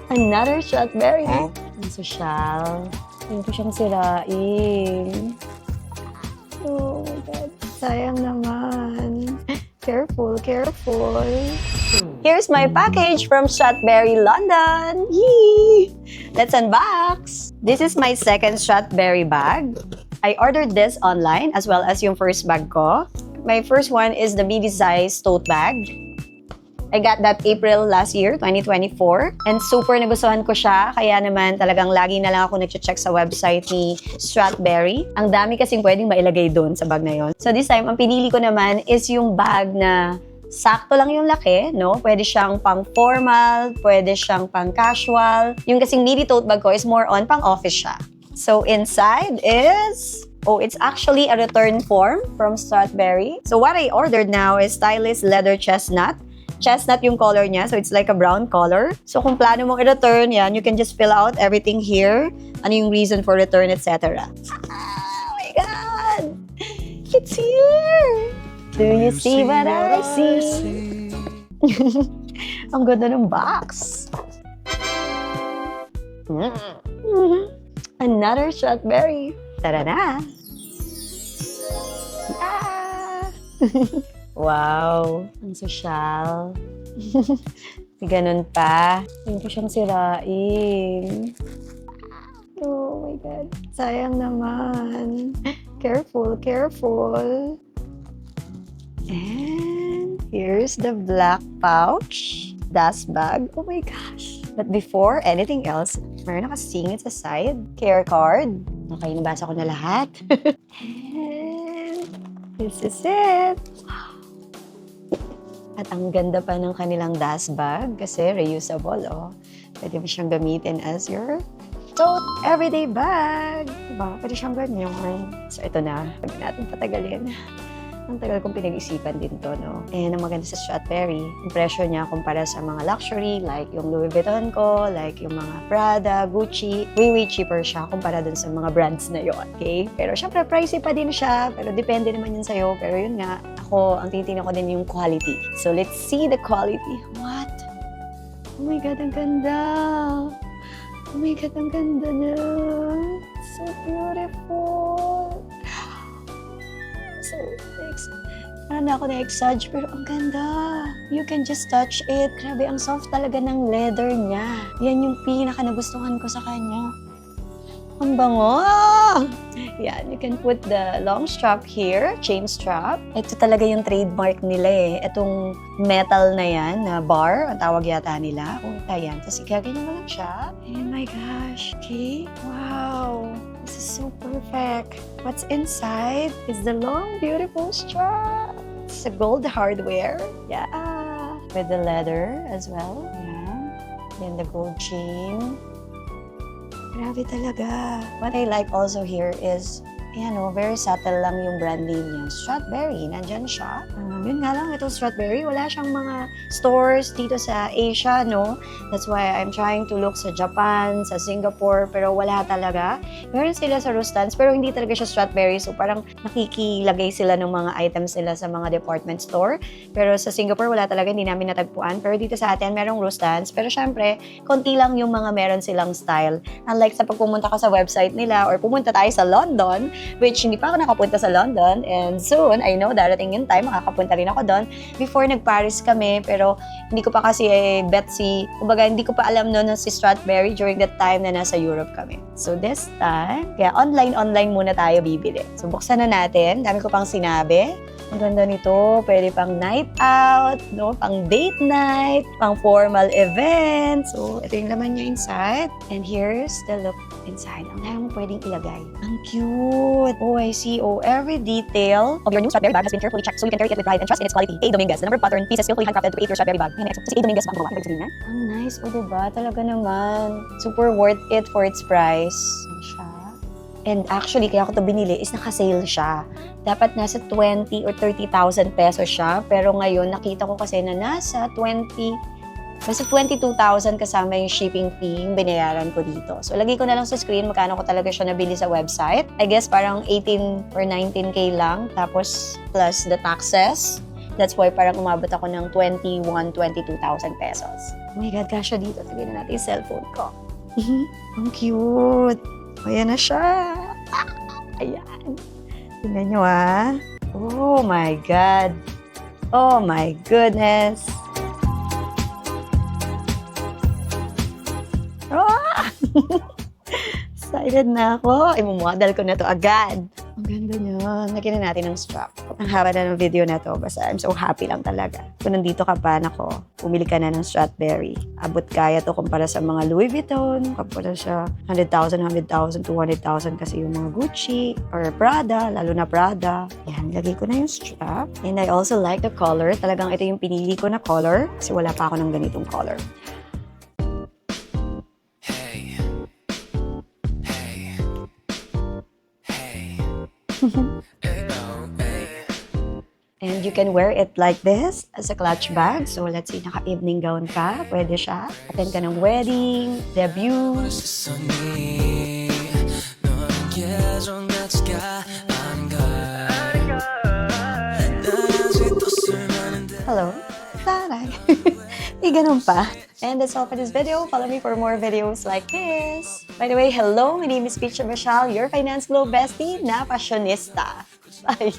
Another Strathberry. Ang sosyal. Hindi ko siyang sirain. Oh my God. Sayang naman. Careful, careful. Here's my package from Strathberry, London. Yee! Let's unbox. This is my second Strathberry bag. I ordered this online as well as yung first bag ko. My first one is the midi size tote bag. I got that April last year, 2024. And super nagustuhan ko siya. Kaya naman talagang lagi na lang ako nag-check sa website ni Strathberry. Ang dami kasing pwedeng mailagay doon sa bag na yon. So this time, ang pinili ko naman is yung bag na sakto lang yung laki, no? Pwede siyang pang formal, pwede siyang pang casual. Yung kasing midi tote bag ko is more on pang office siya. So inside is... Oh, it's actually a return form from Strathberry. So what I ordered now is Stylist leather chestnut. Chestnut yung color niya, so it's like a brown color. So kung plano mong i-return yan, you can just fill out everything here. Ano yung reason for return, etc. Oh my God! It's here! Do you see what I see? Ang ganda ng box. Another Strathberry. Tara na! Ah! Wow, ang sosyal. Ganun pa. Hindi ko siyang sirain. Oh my God. Sayang naman. Careful, careful. And here's the black pouch. Dust bag. Oh my gosh. But before anything else, meron nakasingit sa side. Care card. Okay, nabasa ko na lahat. And this is it. At ang ganda pa ng kanilang dust bag kasi reusable, oh. Pwede mo siyang gamitin as your tote everyday bag. Diba? Pwede siyang ganyan. So ito na. Huwag natin patagalin. Ang tagal kong pinag-isipan din to, no? And ang maganda sa Strathberry, yung presyo niya kumpara sa mga luxury, like yung Louis Vuitton ko, like yung mga Prada, Gucci, way cheaper siya kumpara dun sa mga brands na yon, okay? Pero syempre, pricey pa din siya, pero depende naman yun sa'yo. Pero yun nga, ako, ang tinitingnan ko din yung quality. So let's see the quality. What? Oh my God, ang ganda! Oh my God, ang ganda na! So beautiful! So, parang na ako na-exage, pero ang ganda. You can just touch it. Grabe, ang soft talaga ng leather niya. Yan yung pinaka nagustuhan ko sa kanya. Ang bango! Yan, you can put the long strap here, chain strap. Ito talaga yung trademark nila eh. Itong metal na yan, na bar, ang tawag yata nila. Oh, yan. Tapos igaganyan mo lang siya. Oh my gosh. Okay. Wow. This is so perfect. What's inside is the long, beautiful strap. It's a gold hardware. Yeah. With the leather as well. Yeah. Then the gold chain. Grabe talaga. What I like also here is, ayan o, very subtle lang yung brand name niya. Strathberry, nandyan siya. Yun nga lang, itong Strathberry, wala siyang mga stores dito sa Asia, no? That's why I'm trying to look sa Japan, sa Singapore, pero wala talaga. Meron sila sa Rustans, pero hindi talaga siya Strathberry, so parang nakikilagay sila ng mga items nila sa mga department store. Pero sa Singapore, wala talaga, hindi namin natagpuan. Pero dito sa atin, merong Rustans. Pero syempre, konti lang yung mga meron silang style. Unlike sa pagpumunta ka sa website nila or pumunta tayo sa London, which hindi pa ako nakapunta sa London, and soon, I know, darating yung time, makakapunta rin ako doon. Before, nag-Paris kami, pero hindi ko pa kasi kumbaga, hindi ko pa alam noon si Strathberry during that time na nasa Europe kami. So this time, kaya online muna tayo bibili. So buksan na natin, dami ko pang sinabi. Ang ganda nito, pwede pang night out, no? Pang date night, pang formal event. So, ito yung laman niya inside. And here's the look inside. Ang dami mo pwedeng ilagay. Ang cute! Oh, I see. Oh, every detail of your new Strathberry bag has been carefully checked so you can carry it with pride and trust in its quality. 𝐵𝐸𝐷𝐸𝐺, the number of pattern pieces skillfully handcrafted to create your Strathberry bag. And si 𝐵𝐸𝐷𝐸𝐺 ba ang gumawa? Ang nice. O, diba? Talaga naman. Super worth it for its price. Yan siya. And actually, kaya ko ito binili is naka-sale siya. Dapat nasa 20 or 30,000 pesos siya. Pero ngayon, nakita ko kasi na nasa 22,000 kasama yung shipping fee yung binayaran ko dito. So, lagay ko na lang sa screen magkano ko talaga siya nabili sa website. I guess parang 18 or 19K lang. Tapos, plus the taxes. That's why parang umabot ako ng 22,000 pesos. Oh my God, kasha dito. Tagay na natin yung cellphone ko. Ang cute. Ayan na siya. Ayan. Tingnan nyo ah. Oh my God. Oh my goodness. Oh! Excited na ako. Imumodel ko na to agad. Ang ganda niya. Lagyan na natin ng strap. Ang haba na ng video na to. Basta I'm so happy lang talaga. Kung nandito ka pa, nako, pumili ka na ng Strathberry. Abot kaya to kumpara sa mga Louis Vuitton. Kumpara sa 100,000, 200,000 kasi yung mga Gucci or Prada, lalo na Prada. Yan, lagay ko na yung strap. And I also like the color. Talagang ito yung pinili ko na color kasi wala pa ako ng ganitong color. And you can wear it like this as a clutch bag. So let's say naka-evening gown ka, pwede siya. Attend ka ng wedding, debut. Hello? Taray! May ganun pa. And that's all for this video. Follow me for more videos like this. By the way, hello! My name is 𝗫𝒴, your Finance Globe bestie na fashionista. Bye!